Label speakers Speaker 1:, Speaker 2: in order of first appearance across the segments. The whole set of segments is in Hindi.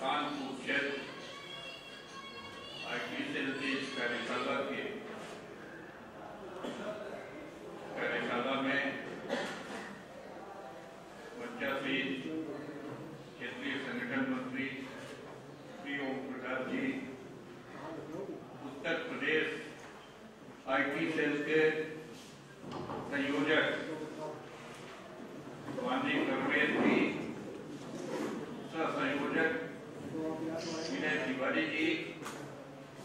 Speaker 1: कानपुर क्षेत्र आईटी सेल की कार्यशाला में पंचायती क्षेत्रीय संगठन मंत्री श्री ओम प्रकाश जी, उत्तर प्रदेश आईटी सेल के संयोजक माननीय परवेज जी, संयोजक विनय तिवारी जी,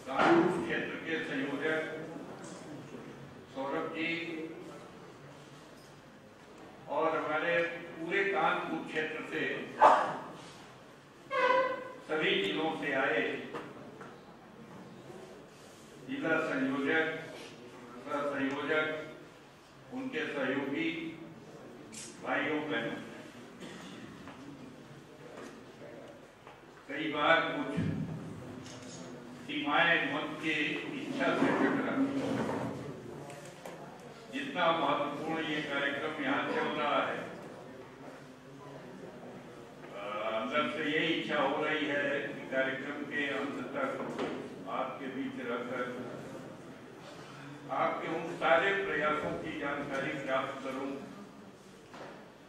Speaker 1: कानपुर क्षेत्र के संयोजक सौरभ जी और हमारे पूरे कानपुर क्षेत्र से सभी जिलों से आए जिला संयोजक, सह संयोजक, उनके सहयोगी भाइयों बहनों, कई बार कुछ सीमाएं मन की इच्छा से टकराती हैं। जितना महत्वपूर्ण ये कार्यक्रम यहाँ चल रहा है, अंदर से यही इच्छा हो रही है कि कार्यक्रम के अंत तक आपके बीच रहकर आपके उन सारे प्रयासों की जानकारी प्राप्त करूं।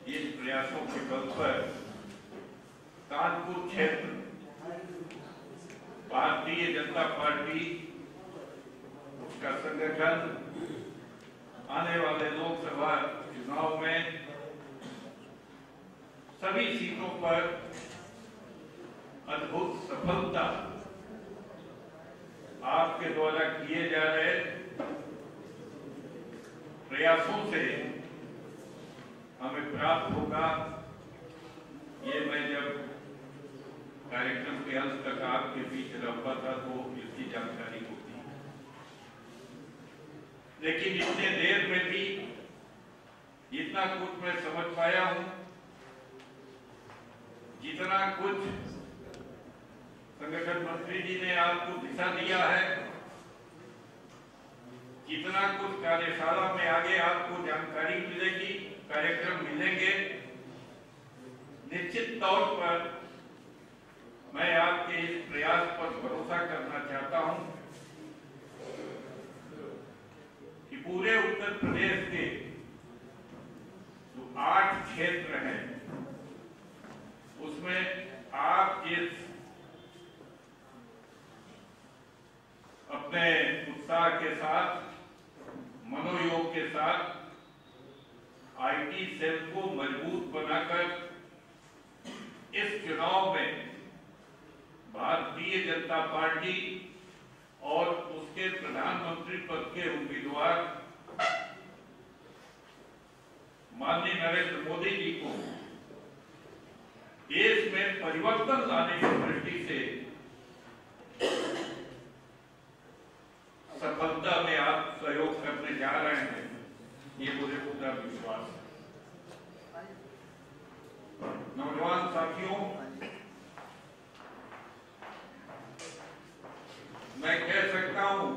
Speaker 1: इन प्रयासों के बल पर कानपुर क्षेत्र भारतीय जनता पार्टी, उसका संगठन आने वाले लोकसभा चुनाव में सभी सीटों पर अद्भुत सफलता आपके द्वारा किए जा रहे प्रयासों से हमें प्राप्त होगा। ये मैं जब कार्यक्रम के अंत तक आपके बीच रहता था तो इसकी जानकारी होती, लेकिन इतने देर में भी जितना कुछ मैं समझ पाया हूं, जितना कुछ संगठन मंत्री जी ने आपको दिशा दिया है, जितना कुछ कार्यशाला में आगे आपको जानकारी मिलेगी, कार्यक्रम मिलेंगे, निश्चित तौर पर मैं आपके इस प्रयास पर भरोसा करना चाहता हूं कि पूरे उत्तर प्रदेश के जो 8 क्षेत्र हैं, उसमें आप जिस अपने उत्साह के साथ, मनोयोग के साथ आईटी सेल को मजबूत बनाकर इस चुनाव में भारतीय जनता पार्टी और उसके प्रधानमंत्री पद के उम्मीदवार माननीय नरेंद्र मोदी जी को देश में परिवर्तन लाने की दृष्टि से सफलता में आप सहयोग करने जा रहे हैं, ये मुझे पूरा विश्वास है। नौजवान साथियों, मैं कह सकता हूं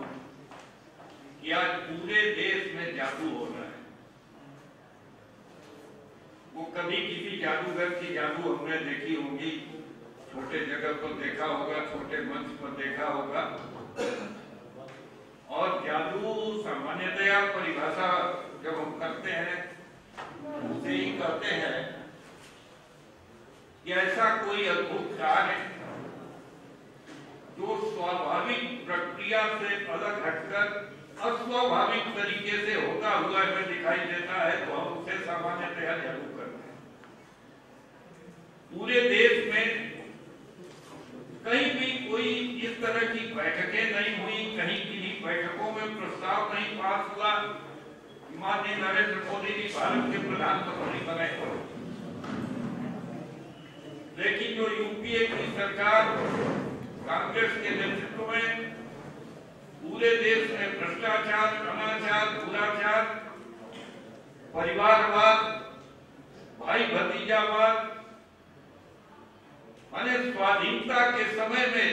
Speaker 1: कि आज पूरे देश में जादू हो रहा है। वो कभी किसी जादूगर की जादू हमने देखी होगी, छोटे जगह पर देखा होगा, छोटे मंच पर देखा होगा, और जादू सामान्यतया परिभाषा जब हम करते हैं उसे ही कहते हैं कि ऐसा कोई अद्भुत कार्य जो स्वाभाविक प्रक्रिया से अलग हटकर अस्वाभाविक तरीके से होता हुआ हमें दिखाई देता है, तो हम उसे सामान्यतया जादू करते हैं। पूरे देश में कहीं भी कोई इस तरह की बैठकें नहीं हुई, कहीं किन्हीं बैठकों में प्रस्ताव नहीं पास हुआ। माननीय नरेंद्र मोदी जी भारत के प्रधानमंत्री बने, लेकिन जो यूपीए की सरकार कांग्रेस के नेतृत्व में पूरे देश में भ्रष्टाचार, अनाचार, दुराचार, परिवारवाद, भाई भतीजावाद, माने स्वाधीनता के समय में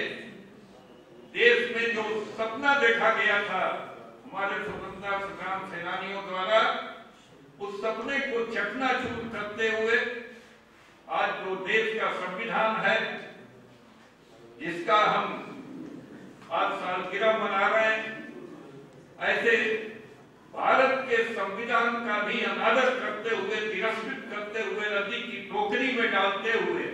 Speaker 1: देश में जो सपना देखा गया था हमारे स्वतंत्रता संग्राम सेनानियों द्वारा, उस सपने को चकनाचूर करते हुए आज जो देश का संविधान है, जिसका हम आज सालगिरह मना रहे हैं, ऐसे भारत के संविधान का भी अनादर करते हुए, तिरस्कृत करते हुए, नदी की टोकरी में डालते हुए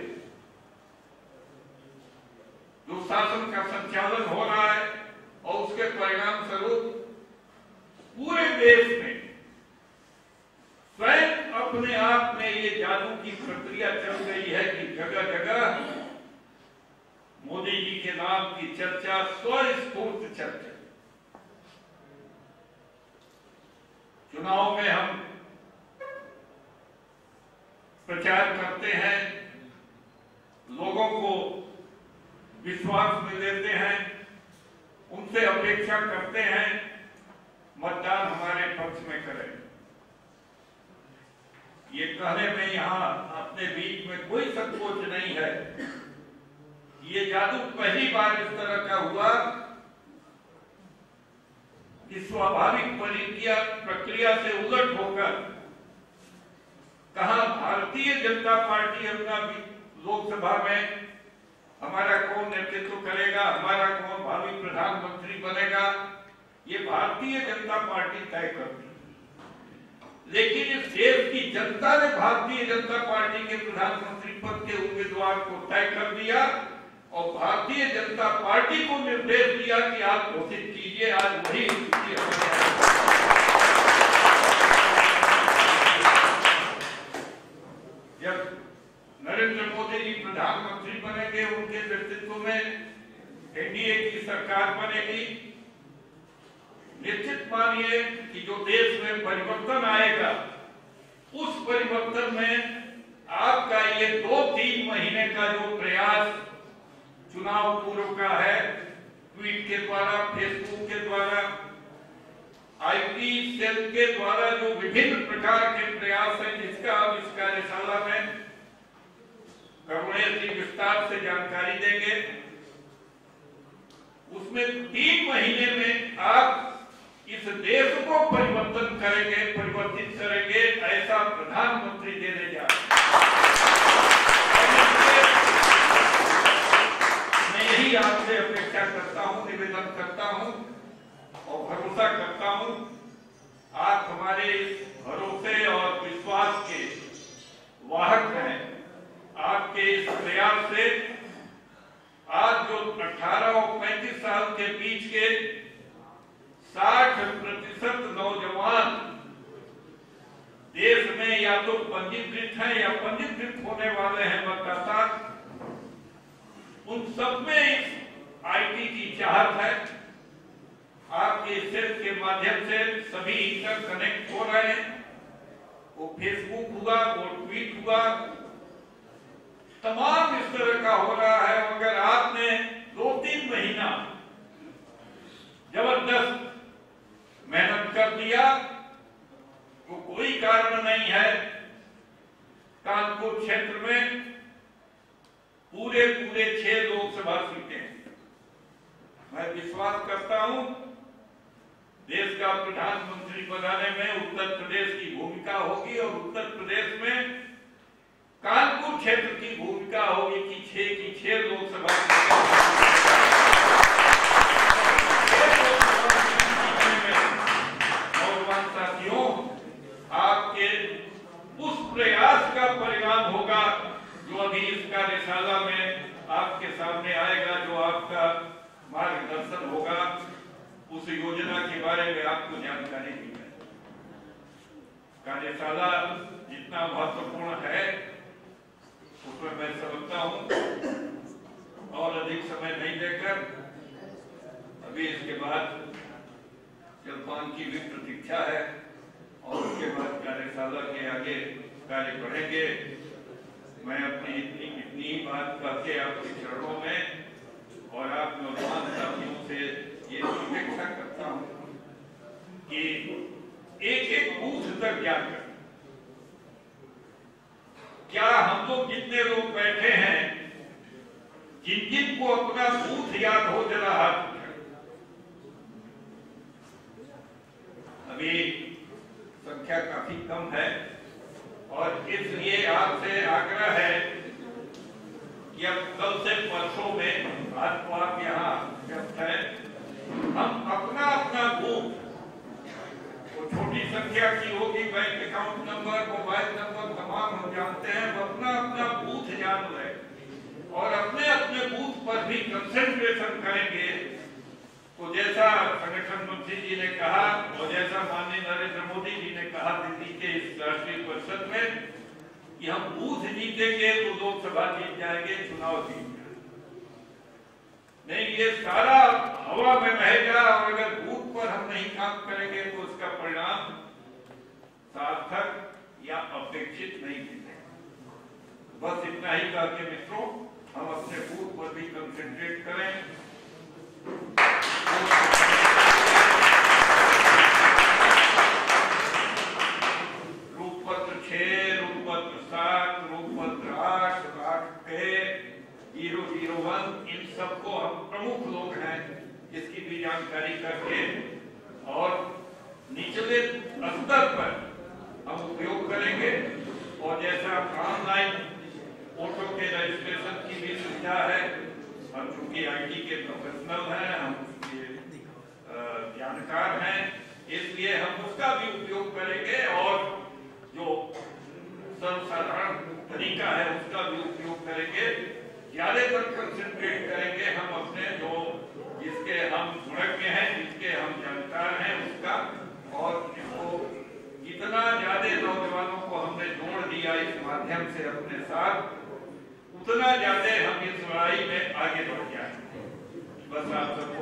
Speaker 1: जो शासन का संचालन हो रहा है और उसके परिणाम स्वरूप पूरे देश में स्वयं अपने आप में ये जादू की प्रक्रिया चल रही है कि जगह जगह मोदी जी के नाम की चर्चा, स्वस्फूर्त चर्चा। चुनाव में हम प्रचार करते हैं, लोगों को विश्वास में लेते हैं, उनसे अपेक्षा करते हैं मतदान हमारे पक्ष में करें। ये कहने में यहाँ अपने बीच में कोई संकोच नहीं है। ये जादू पहली बार इस तरह का हुआ कि स्वाभाविक प्रक्रिया से उलट होकर कहा भारतीय जनता पार्टी अपना लोकसभा में हमारा कौन नेतृत्व करेगा, हमारा कौन भावी प्रधानमंत्री बनेगा, ये भारतीय जनता पार्टी तय करती। लेकिन इस देश की जनता ने भारतीय जनता पार्टी के प्रधानमंत्री पद के उम्मीदवार को तय कर दिया और भारतीय जनता पार्टी को निर्देश दिया कि आप घोषित कीजिए। आज वही स्थिति जब नरेंद्र मोदी जी प्रधानमंत्री बनेंगे, उनके नेतृत्व में एनडीए की सरकार बनेगी, निश्चित मानिए कि जो देश में परिवर्तन आएगा, उस परिवर्तन में आपका ये 2-3 महीने का जो प्रयास चुनाव पूर्व का है, ट्वीट के द्वारा, फेसबुक के द्वारा, आईटी सेल के द्वारा जो विभिन्न प्रकार के प्रयास है, जिसका अब इस कार्यशाला में करुणेश जी विस्तार से जानकारी देंगे, उसमें 3 महीने में आप इस देश को परिवर्तन करेंगे, परिवर्तित करेंगे, ऐसा प्रधानमंत्री देने जा मैं यही आपसे अपेक्षा करता हूं, निवेदन करता हूं और भरोसा करता हूं। आप हमारे इस भरोसे और विश्वास के वाहक हैं। आपके इस प्रयास से आज जो 18 और 35 साल के बीच के 60% नौजवान देश में या तो पंजीकृत हैं या पंजीकृत होने वाले हैं मतदाता, उन सब में इस आईटी की चाहत है। आपके सेल के माध्यम से सभी इंटर कनेक्ट हो रहे हैं, वो फेसबुक हुआ, वो ट्वीट हुआ, तमाम इस तरह का हो रहा है। अगर आपने 2-3 महीना जबरदस्त मेहनत कर दिया तो कोई कारण नहीं है कानपुर क्षेत्र में पूरे 6 लोकसभा सीटें। मैं विश्वास करता हूं देश का प्रधानमंत्री बनाने में उत्तर प्रदेश की भूमिका होगी और उत्तर प्रदेश में कानपुर क्षेत्र की भूमिका होगी कि 6 की 6 लोकसभा नौजवान साथियों, आपके उस प्रयास का परिणाम होगा जो अभी इस कार्यशाला में आपके सामने आएगा, जो आपका मार्गदर्शन होगा, उस योजना के बारे में आपको जानकारी दी है। कार्यशाला जितना महत्वपूर्ण है उसमें मैं समझता हूं और अधिक समय नहीं देकर अभी इसके बाद जलपान की भी प्रतीक्षा है और उसके बाद कार्यशाला के आगे कार्य बढ़ेंगे। मैं अपनी इतनी बात करके आपके चरणों में और आप नौजवान साथियों से ये अपेक्षा करता हूं कि एक बूथ तक जाकर क्या हम लोग जितने लोग बैठे हैं, जिन को अपना बूथ याद हो, जरा हाथ उठाएं। अभी संख्या काफी कम है और इसलिए आपसे आग्रह है कि अब कल से परसों में भी कंसंट्रेशन करेंगे तो जैसा संगठन मंत्री जी ने कहा और जैसा माननीय नरेंद्र मोदी जी ने कहा दिल्ली के इस राष्ट्रीय परिषद में कि हम बूथ जीतेंगे तो लोकसभा जीत जाएंगे, चुनाव जीत जाएंगे, नहीं ये सारा हवा में रहेगा और अगर बूथ पर हम नहीं काम करेंगे तो उसका परिणाम सार्थक या अपेक्षित नहीं मिलेगा। बस इतना ही कह के मित्रों हम अपने बूथ पर भी कंसंट्रेट करें। रूपपत्र 6, रूपपत्र 7, रूपपत्र 8, 001 इन सबको हम प्रमुख लोग हैं इसकी भी जानकारी करके और निचले स्तर पर हम उपयोग करेंगे। और जैसा ऑनलाइन ऑटो के रजिस्ट्रेशन की भी सुविधा है, हम चूंकि आईटी के प्रोफेशनल हैं, हम उसके जानकार हैं, इसलिए हम उसका भी उपयोग करेंगे और जो सर्वसाधारण तरीका है उसका भी उपयोग करेंगे। ज्यादातर कंसंट्रेट करेंगे हम अपने जो जिसके हम गुणज्ञ हैं, जिसके हम जानकार हैं उसका, और इसको जितना ज्यादा नौजवानों को हमने जोड़ दिया इस माध्यम से अपने साथ, उतना ज्यादा हम इस लड़ाई में आगे बढ़ जाएंगे। बस आप सबको